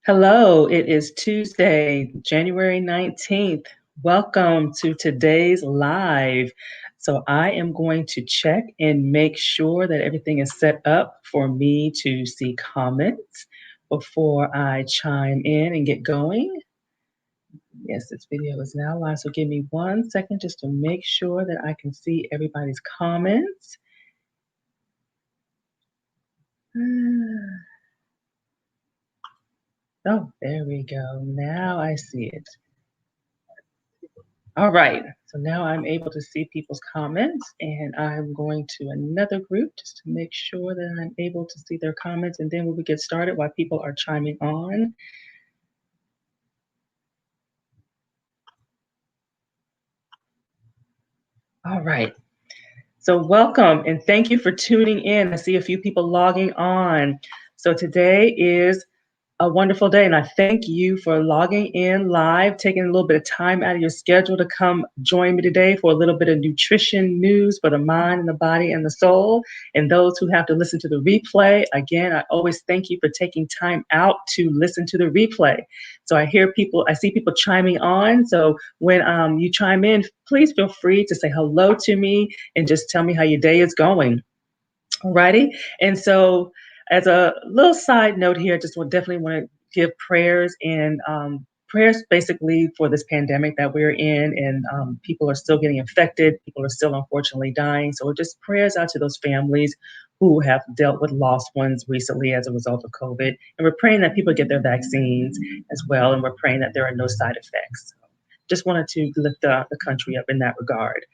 Hello, it is Tuesday, January 19th. Welcome to today's live. So, I am going to check and make sure that everything is set up for me to see comments before I chime in and get going. Yes, this video is now live, so give me 1 second just to make sure that I can see everybody's comments. Oh, there we go. Now I see it. All right, so now I'm able to see people's comments, and I'm going to another group just to make sure that I'm able to see their comments, and then we will get started while people are chiming on. All right, so welcome and thank you for tuning in. I see a few people logging on. So today is a wonderful day, and I thank you for logging in live, taking a little bit of time out of your schedule to come join me today for a little bit of nutrition news for the mind and the body and the soul. And those who have to listen to the replay, again, I always thank you for taking time out to listen to the replay. So I see people chiming on. So when you chime in, please feel free to say hello to me and just tell me how your day is going. Alrighty. And so, as a little side note here, just definitely want to give prayers and prayers basically for this pandemic that we're in, and people are still getting infected. People are still unfortunately dying. So, just prayers out to those families who have dealt with lost ones recently as a result of COVID. And we're praying that people get their vaccines as well. And we're praying that there are no side effects. Just wanted to lift the country up in that regard.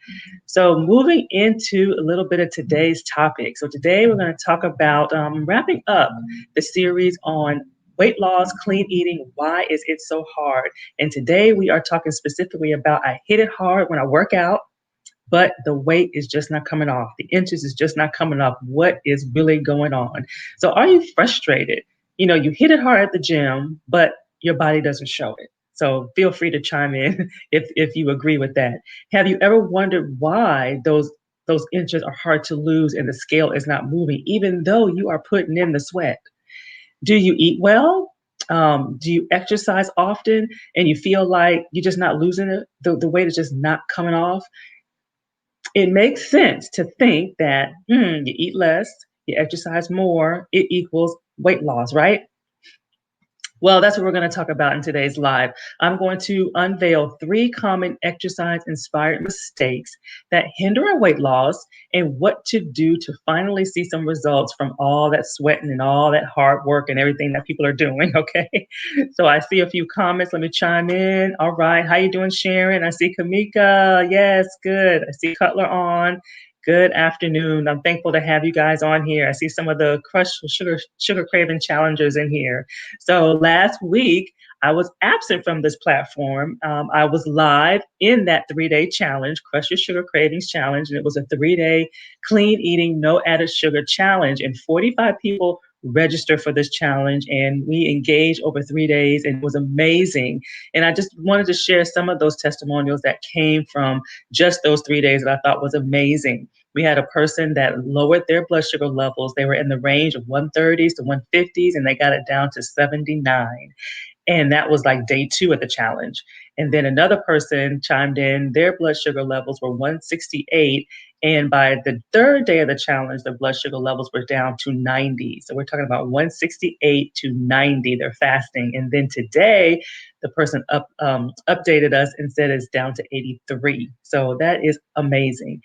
So, moving into a little bit of today's topic. So, today we're going to talk about wrapping up the series on weight loss, clean eating. Why is it so hard? And today we are talking specifically about I hit it hard when I work out, but the weight is just not coming off. The inches is just not coming off. What is really going on? So, are you frustrated? You hit it hard at the gym, but your body doesn't show it. So feel free to chime in if you agree with that. Have you ever wondered why those inches are hard to lose and the scale is not moving, even though you are putting in the sweat? Do you eat well? Do you exercise often and you feel like you're just not losing it? The weight is just not coming off. It makes sense to think that you eat less, you exercise more, it equals weight loss, right? Well, that's what we're going to talk about in today's live. I'm going to unveil 3 common exercise inspired mistakes that hinder our weight loss and what to do to finally see some results from all that sweating and all that hard work and everything that people are doing. Okay. So I see a few comments. Let me chime in. All right. How you doing, Sharon? I see Kamika. Yes, good. I see Cutler on. Good afternoon. I'm thankful to have you guys on here. I see some of the Crush Sugar Craving challengers in here. So last week, I was absent from this platform. I was live in that 3-day challenge, Crush Your Sugar Cravings Challenge, and it was a 3-day clean eating, no added sugar challenge. And 45 people registered for this challenge, and we engaged over 3 days, and it was amazing. And I just wanted to share some of those testimonials that came from just those 3 days that I thought was amazing. We had a person that lowered their blood sugar levels. They were in the range of 130s to 150s, and they got it down to 79. And that was like day 2 of the challenge. And then another person chimed in, their blood sugar levels were 168. And by the 3rd day of the challenge, their blood sugar levels were down to 90. So we're talking about 168 to 90, they're fasting. And then today, the person updated us and said it's down to 83. So that is amazing.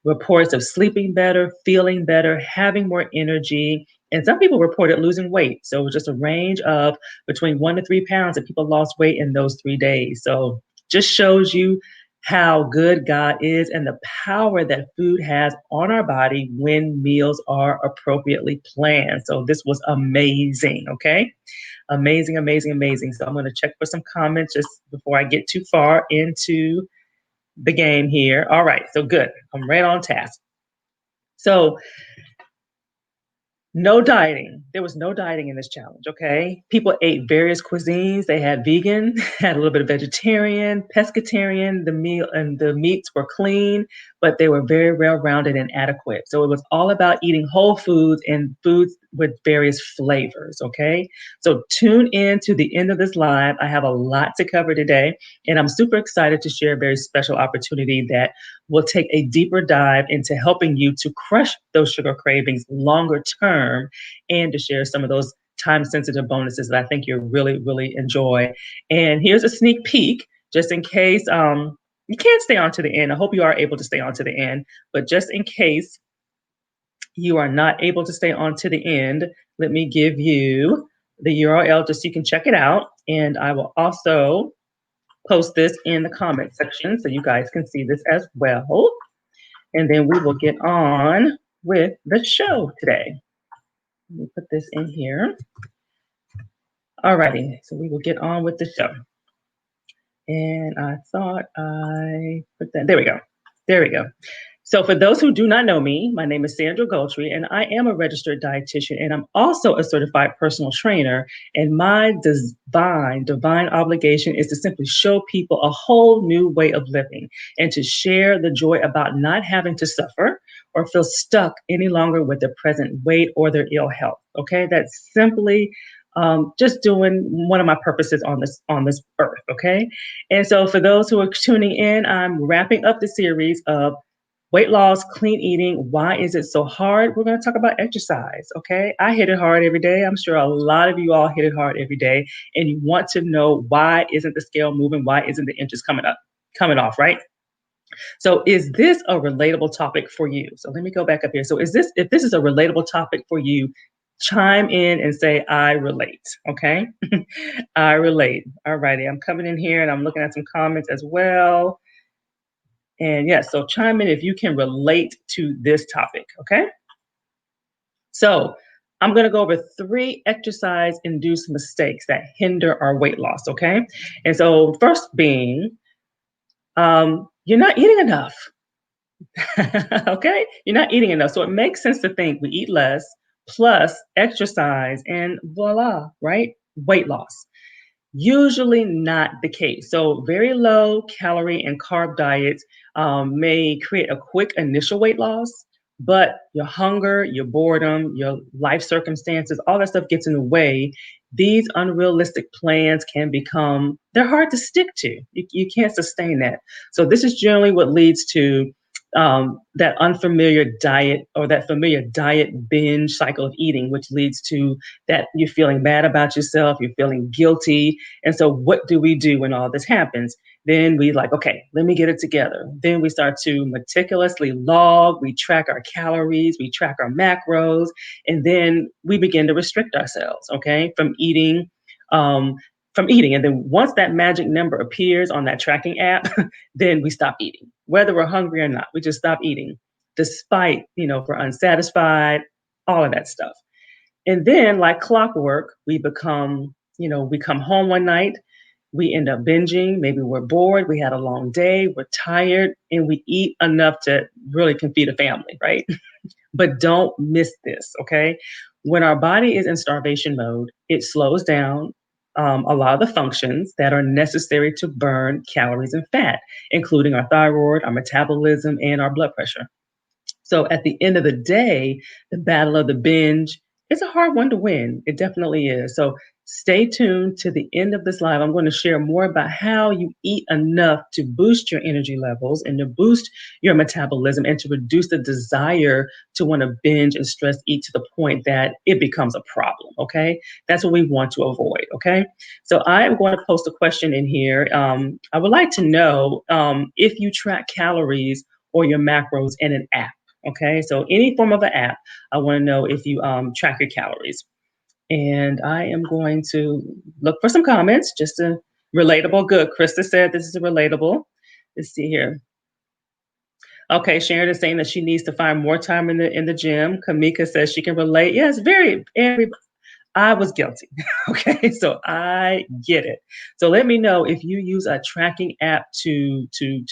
Reports of sleeping better, feeling better, having more energy. And some people reported losing weight. So it was just a range of between 1 to 3 pounds that people lost weight in those 3 days. So just shows you how good God is and the power that food has on our body when meals are appropriately planned. So this was amazing. Okay. Amazing, amazing, amazing. So I'm going to check for some comments just before I get too far into the game here. All right, so good. I'm right on task. So no dieting. There was no dieting in this challenge, okay? People ate various cuisines. They had vegan, had a little bit of vegetarian, pescatarian. The meats were clean, but they were very well-rounded and adequate. So it was all about eating whole foods and foods with various flavors. Okay. So tune in to the end of this live. I have a lot to cover today, and I'm super excited to share a very special opportunity that will take a deeper dive into helping you to crush those sugar cravings longer term and to share some of those time sensitive bonuses that I think you'll really, really enjoy. And here's a sneak peek just in case you can't stay on to the end. I hope you are able to stay on to the end, but just in case you are not able to stay on to the end, let me give you the URL just so you can check it out. And I will also post this in the comment section so you guys can see this as well. And then we will get on with the show today. Let me put this in here. Alrighty, so we will get on with the show. And I thought I put that, there we go. There we go. So for those who do not know me, my name is Sandra Goltry, and I am a registered dietitian, and I'm also a certified personal trainer. And my divine obligation is to simply show people a whole new way of living and to share the joy about not having to suffer or feel stuck any longer with their present weight or their ill health. Okay, that's simply just doing one of my purposes on this earth. Okay, and so for those who are tuning in, I'm wrapping up the series of weight loss, clean eating. Why is it so hard? We're going to talk about exercise. Okay. I hit it hard every day. I'm sure a lot of you all hit it hard every day. And you want to know, why isn't the scale moving? Why isn't the inches coming off, right? So is this a relatable topic for you? So let me go back up here. So if this is a relatable topic for you, chime in and say, I relate. Okay. I relate. All righty. I'm coming in here and I'm looking at some comments as well. And yes, so chime in if you can relate to this topic, okay? So I'm going to go over 3 exercise-induced mistakes that hinder our weight loss, okay? And so first being, you're not eating enough, okay? You're not eating enough. So it makes sense to think we eat less plus exercise and voila, right? Weight loss. Usually not the case. So very low calorie and carb diets may create a quick initial weight loss, but your hunger, your boredom, your life circumstances, all that stuff gets in the way. These unrealistic plans can become, they're hard to stick to. You can't sustain that. So this is generally what leads to that unfamiliar diet or that familiar diet binge cycle of eating, which leads to that you're feeling bad about yourself, you're feeling guilty. And so what do we do when all this happens? Then we like, okay, let me get it together. Then we start to meticulously log, we track our calories, we track our macros, and then we begin to restrict ourselves, okay, from eating. And then once that magic number appears on that tracking app, then we stop eating, whether we're hungry or not. We just stop eating, despite, if we're unsatisfied, all of that stuff. And then, like clockwork, we come home one night, we end up binging. Maybe we're bored, we had a long day, we're tired, and we eat enough to really can feed a family, right? But don't miss this, okay? When our body is in starvation mode, it slows down a lot of the functions that are necessary to burn calories and fat, including our thyroid, our metabolism, and our blood pressure. So at the end of the day, the battle of the binge is a hard one to win. It definitely is. So stay tuned to the end of this live. I'm going to share more about how you eat enough to boost your energy levels and to boost your metabolism and to reduce the desire to want to binge and stress eat to the point that it becomes a problem. Okay. That's what we want to avoid. Okay. So I am going to post a question in here. I would like to know if you track calories or your macros in an app. Okay, so any form of an app, I want to know if you track your calories. And I am going to look for some comments, just a relatable. Good. Krista said this is a relatable. Let's see here. Okay, Sharon is saying that she needs to find more time in the gym. Kamika says she can relate. Yes, I was guilty. Okay, so I get it. So let me know if you use a tracking app to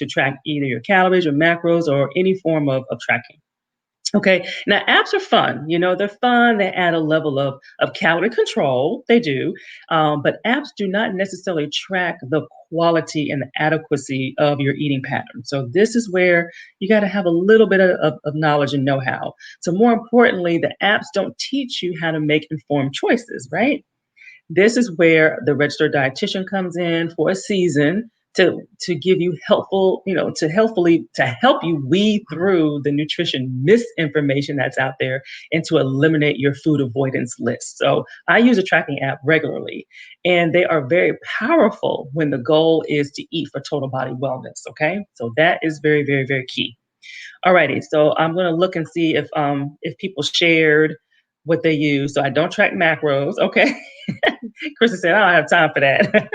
track either your calories or macros or any form of tracking. Okay, now apps are fun. They're fun. They add a level of calorie control. They do. But apps do not necessarily track the quality and the adequacy of your eating pattern. So this is where you got to have a little bit of knowledge and know-how. So more importantly, the apps don't teach you how to make informed choices, right? This is where the registered dietitian comes in for a season to give you helpful, to help you weed through the nutrition misinformation that's out there and to eliminate your food avoidance list. So I use a tracking app regularly, and they are very powerful when the goal is to eat for total body wellness. Okay, so that is very, very, very key. Alrighty, so I'm gonna look and see if people shared what they use. So I don't track macros. Okay. Krista said, I don't have time for that.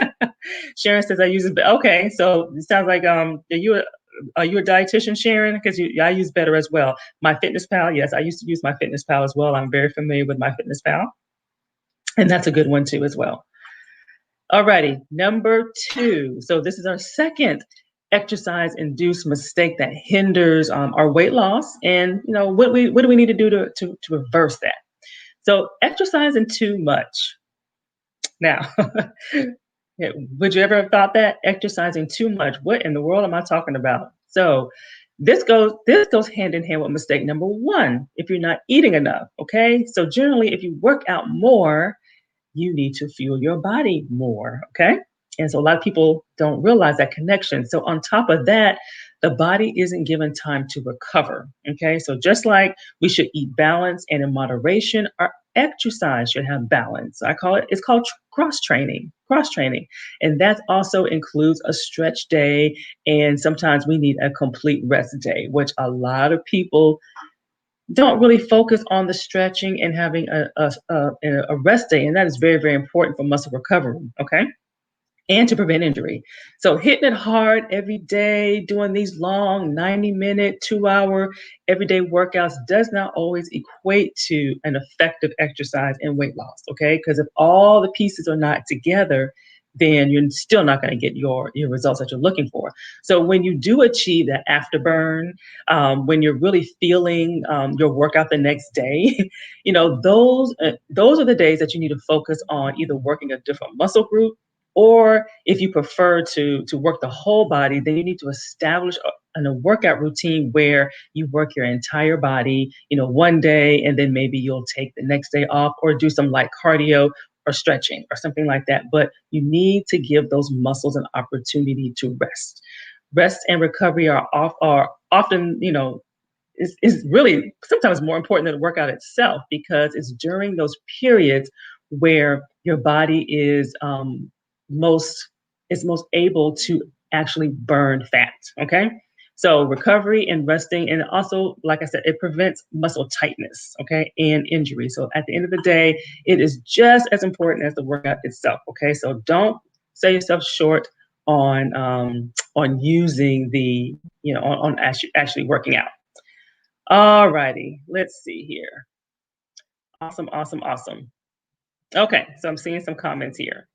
Sharon says I use it. Okay, so it sounds like are you a dietitian, Sharon? Because I use Better as well. My Fitness Pal, yes, I used to use My Fitness Pal as well. I'm very familiar with My Fitness Pal, and that's a good one too as well. Alrighty, number 2. So this is our second exercise-induced mistake that hinders our weight loss, and what do we need to do to reverse that? So exercising too much. Now, yeah, would you ever have thought that exercising too much? What in the world am I talking about? So this goes hand in hand with mistake number 1. If you're not eating enough, okay? So generally, if you work out more, you need to fuel your body more, okay? And so a lot of people don't realize that connection. So on top of that, the body isn't given time to recover, okay? So just like we should eat balance and in moderation, our exercise should have balance. It's called cross training. And that also includes a stretch day. And sometimes we need a complete rest day, which a lot of people don't really focus on the stretching and having a rest day. And that is very, very important for muscle recovery, okay? And to prevent injury. So hitting it hard every day, doing these long 90-minute, 2-hour everyday workouts does not always equate to an effective exercise and weight loss, okay? Because if all the pieces are not together, then you're still not going to get your results that you're looking for. So when you do achieve that afterburn, when you're really feeling your workout the next day, those are the days that you need to focus on either working a different muscle group, or if you prefer to work the whole body, then you need to establish a workout routine where you work your entire body, one day, and then maybe you'll take the next day off or do some light cardio or stretching or something like that. But you need to give those muscles an opportunity to rest. Rest and recovery are often, is really sometimes more important than the workout itself, because it's during those periods where your body most is most able to actually burn fat. Okay. So recovery and resting, and also, like I said, it prevents muscle tightness, okay, and injury. So at the end of the day, it is just as important as the workout itself. Okay. So don't sell yourself short on using on actually working out. All righty, let's see here. Awesome, awesome, awesome. Okay, so I'm seeing some comments here.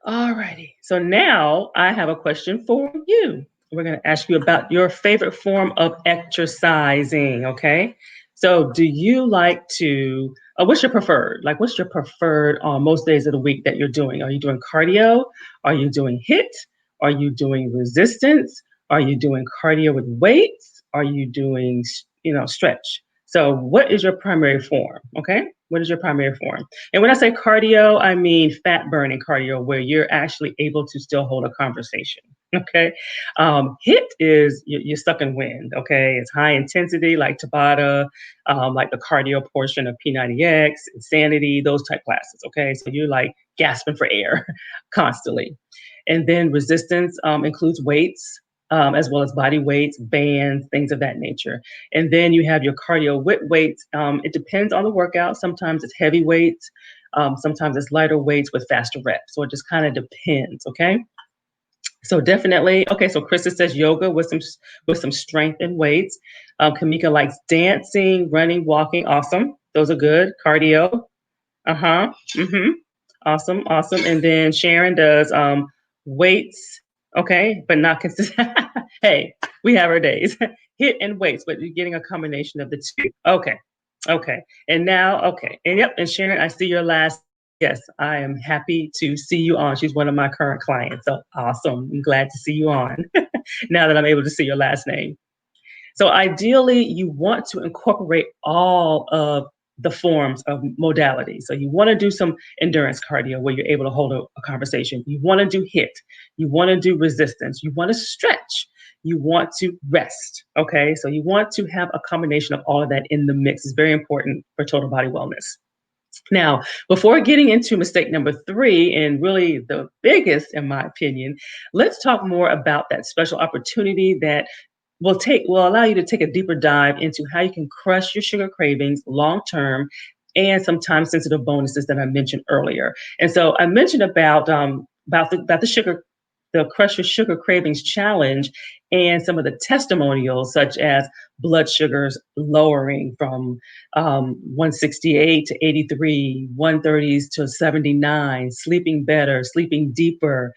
All righty, so now I have a question for you. We're going to ask you about your favorite form of exercising, okay? So do you like to, what's your preferred? Like, what's your preferred on most days of the week that you're doing? Are you doing cardio? Are you doing HIIT? Are you doing resistance? Are you doing cardio with weights? Are you doing, stretch? So what is your primary form, okay? What is your primary form? And when I say cardio, I mean fat burning cardio, where you're actually able to still hold a conversation. Okay. HIIT is you're sucking wind. Okay. It's high intensity, like Tabata, like the cardio portion of P90X, Insanity, those type classes. Okay. So you're like gasping for air constantly. And then resistance includes weights, as well as body weights, bands, things of that nature. And then you have your cardio with weights. It depends on the workout. Sometimes it's heavy weights. Sometimes it's lighter weights with faster reps. So it just kind of depends. Okay. So definitely. Okay. So Krista says yoga with some strength and weights. Kamika likes dancing, running, walking. Awesome. Those are good. Cardio. Uh-huh. Mm-hmm. Awesome. Awesome. And then Sharon does weights. Okay. But not consistent. Hey, we have our days. HIIT and weights, but you're getting a combination of the two. Okay. Okay. And now, okay. And yep. And Sharon, I see your last Yes, I am happy to see you on. She's one of my current clients. So awesome. I'm glad to see you on now that I'm able to see your last name. So ideally, you want to incorporate all of the forms of modality. So you want to do some endurance cardio where you're able to hold a conversation. You want to do hit. You want to do resistance. You want to stretch. You want to rest. Okay. So you want to have a combination of all of that in the mix. It's very important for total body wellness. Now, before getting into mistake number three, and really the biggest, in my opinion, let's talk more about that special opportunity that will allow you to take a deeper dive into how you can crush your sugar cravings long term and some time sensitive bonuses that I mentioned earlier. And so I mentioned about the sugar, the Crush Your Sugar Cravings Challenge, and some of the testimonials, such as blood sugars lowering from 168 to 83, 130s to 79, sleeping better, sleeping deeper,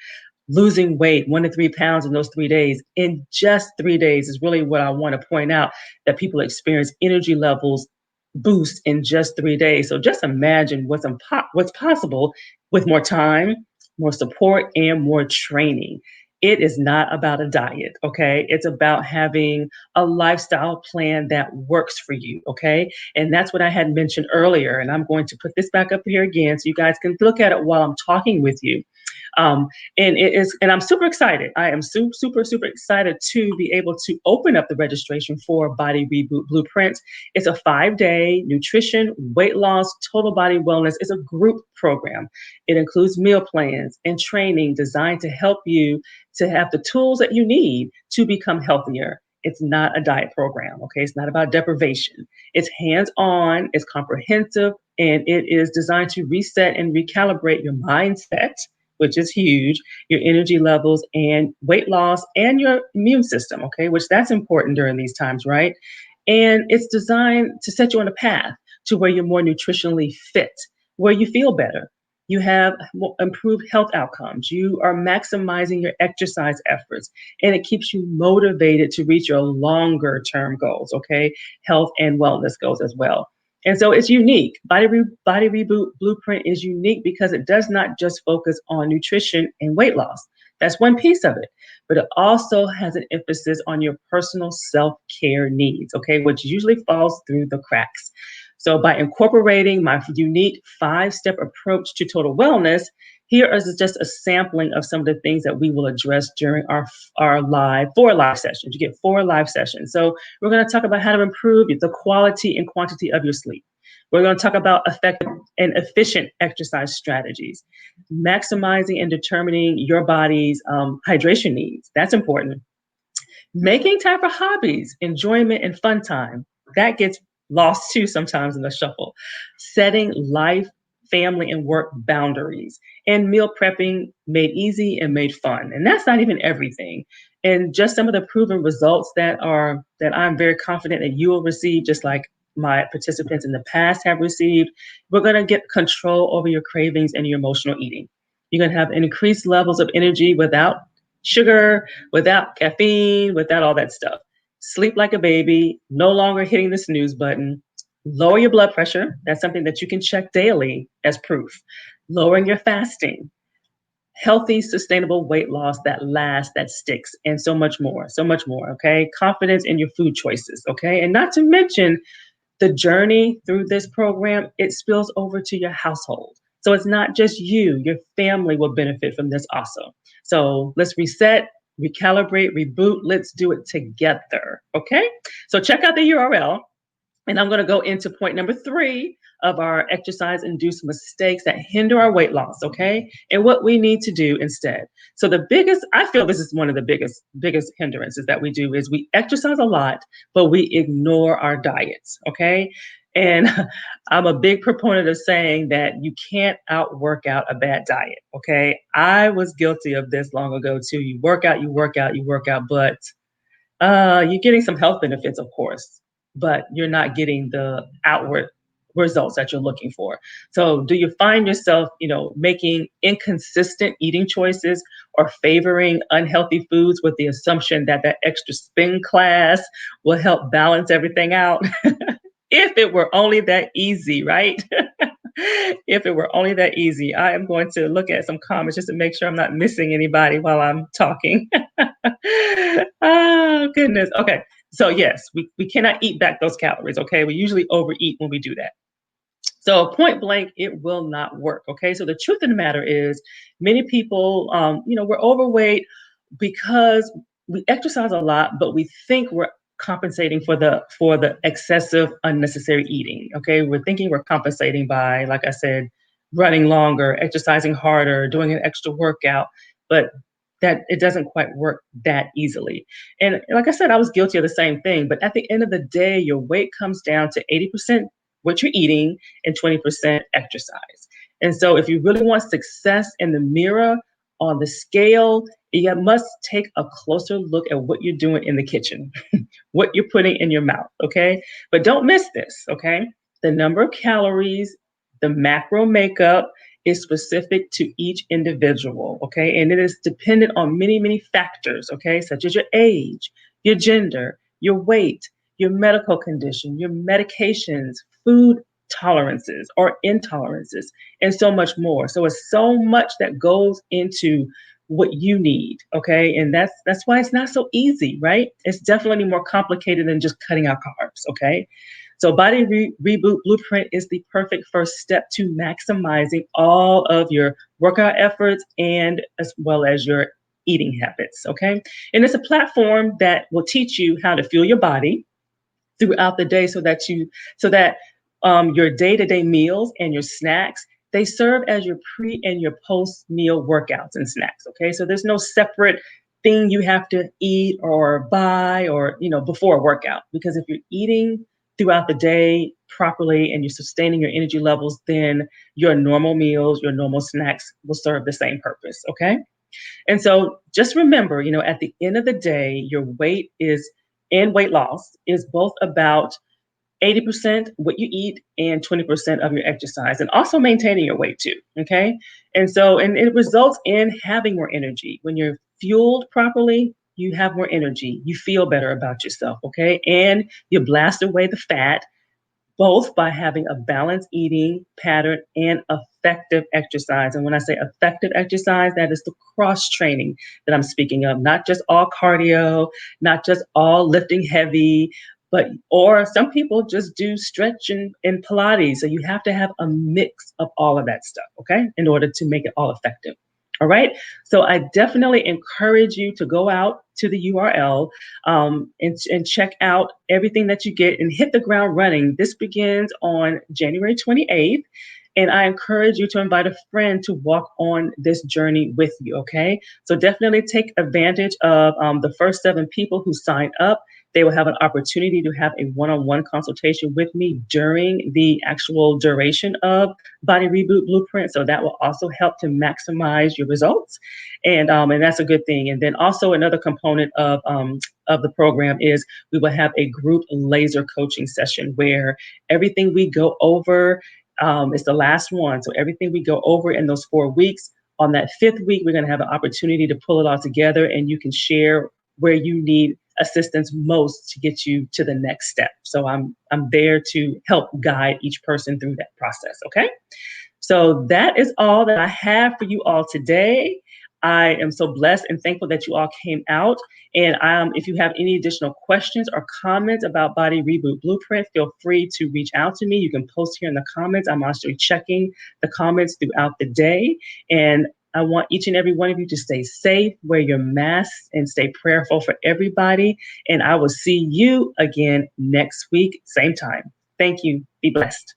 losing weight 1 to 3 pounds in those 3 days. In just 3 days is really what I want to point out, that people experience energy levels boost in just 3 days. So just imagine what's possible with more time, more support, and more training. It is not about a diet, okay? It's about having a lifestyle plan that works for you, okay? And that's what I had mentioned earlier. And I'm going to put this back up here again so you guys can look at it while I'm talking with you. Um, and I'm super excited. I am super excited to be able to open up the registration for Body Reboot Blueprint. It's a 5-day nutrition, weight loss, total body wellness. It's a group program. It includes meal plans and training designed to help you to have the tools that you need to become healthier. It's not a diet program, okay? It's not about deprivation. It's hands-on, it's comprehensive, and it is designed to reset and recalibrate your mindset, which is huge, your energy levels and weight loss and your immune system, okay, which that's important during these times, right? And it's designed to set you on a path to where you're more nutritionally fit, where you feel better. You have improved health outcomes. You are maximizing your exercise efforts, and it keeps you motivated to reach your longer term goals, okay? Health and wellness goals as well. And so it's unique. Body Reboot Blueprint is unique because it does not just focus on nutrition and weight loss. That's one piece of it, but it also has an emphasis on your personal self-care needs, okay, which usually falls through the cracks. So by incorporating my unique 5-step approach to total wellness, here is just a sampling of some of the things that we will address during our live 4 live sessions. You get 4 live sessions. So we're going to talk about how to improve the quality and quantity of your sleep. We're going to talk about effective and efficient exercise strategies, maximizing and determining your body's hydration needs. That's important. Making time for hobbies, enjoyment, and fun time. That gets lost too sometimes in the shuffle. Setting life, family, and work boundaries. And meal prepping made easy and made fun. And that's not even everything. And just some of the proven results that I'm very confident that you will receive, just like my participants in the past have received. We're going to get control over your cravings and your emotional eating. You're going to have increased levels of energy without sugar, without caffeine, without all that stuff. Sleep like a baby, no longer hitting the snooze button. Lower your blood pressure. That's something that you can check daily as proof. Lowering your fasting. Healthy, sustainable weight loss that lasts, that sticks, and so much more, so much more. Okay. Confidence in your food choices. Okay. And not to mention, the journey through this program, it spills over to your household. So it's not just you, your family will benefit from this also. So let's reset, recalibrate, reboot. Let's do it together. Okay. So check out the URL. And I'm going to go into point number 3 of our exercise induced mistakes that hinder our weight loss, okay? And what we need to do instead. So I feel this is one of the biggest hindrances that we do is we exercise a lot, but we ignore our diets, okay? And I'm a big proponent of saying that you can't outwork out a bad diet, okay? I was guilty of this long ago too. You work out, but you're getting some health benefits, of course, but you're not getting the outward results that you're looking for. So do you find yourself, making inconsistent eating choices or favoring unhealthy foods with the assumption that that extra spin class will help balance everything out? If it were only that easy, right? If it were only that easy. I am going to look at some comments just to make sure I'm not missing anybody while I'm talking. Oh, goodness. Okay. So, yes, we cannot eat back those calories. Okay. We usually overeat when we do that. So point blank, it will not work. Okay. So the truth of the matter is, many people, we're overweight because we exercise a lot, but we think we're compensating for the excessive unnecessary eating. Okay. We're thinking we're compensating by, like I said, running longer, exercising harder, doing an extra workout, but that it doesn't quite work that easily. And like I said, I was guilty of the same thing. But at the end of the day, your weight comes down to 80% what you're eating and 20% exercise. And so if you really want success in the mirror, on the scale, you must take a closer look at what you're doing in the kitchen, what you're putting in your mouth, okay? But don't miss this, okay? The number of calories, the macro makeup is specific to each individual, okay? And it is dependent on many, many factors, okay? Such as your age, your gender, your weight, your medical condition, your medications, food tolerances or intolerances, and so much more. So it's so much that goes into what you need, okay? And that's why it's not so easy, right? It's definitely more complicated than just cutting out carbs, okay? So Reboot Blueprint is the perfect first step to maximizing all of your workout efforts and as well as your eating habits, okay? And it's a platform that will teach you how to fuel your body throughout the day so that your day-to-day meals and your snacks, they serve as your pre and your post meal workouts and snacks. Okay, so there's no separate thing you have to eat or buy or before a workout, because if you're eating throughout the day properly and you're sustaining your energy levels, then your normal meals, your normal snacks will serve the same purpose. Okay. And so just remember, at the end of the day, your weight is and weight loss is both about 80% what you eat and 20% of your exercise, and also maintaining your weight too. Okay. And it results in having more energy. When you're fueled properly, you have more energy. You feel better about yourself. Okay. And you blast away the fat both by having a balanced eating pattern and effective exercise. And when I say effective exercise, that is the cross training that I'm speaking of, not just all cardio, not just all lifting heavy, or some people just do stretch and Pilates. So you have to have a mix of all of that stuff, okay, in order to make it all effective. All right. So I definitely encourage you to go out to the URL and check out everything that you get and hit the ground running. This begins on January 28th. And I encourage you to invite a friend to walk on this journey with you. Okay. So definitely take advantage of the first 7 people who sign up. They will have an opportunity to have a one-on-one consultation with me during the actual duration of Body Reboot Blueprint. So that will also help to maximize your results. And that's a good thing. And then also another component of the program is we will have a group laser coaching session where everything we go over is the last one. So everything we go over in those 4 weeks, on that 5th week, we're going to have an opportunity to pull it all together, and you can share where you need assistance most to get you to the next step. So I'm there to help guide each person through that process. Okay. So that is all that I have for you all today. I am so blessed and thankful that you all came out. And if you have any additional questions or comments about Body Reboot Blueprint, feel free to reach out to me. You can post here in the comments. I'm also checking the comments throughout the day. And I want each and every one of you to stay safe, wear your masks, and stay prayerful for everybody. And I will see you again next week, same time. Thank you. Be blessed.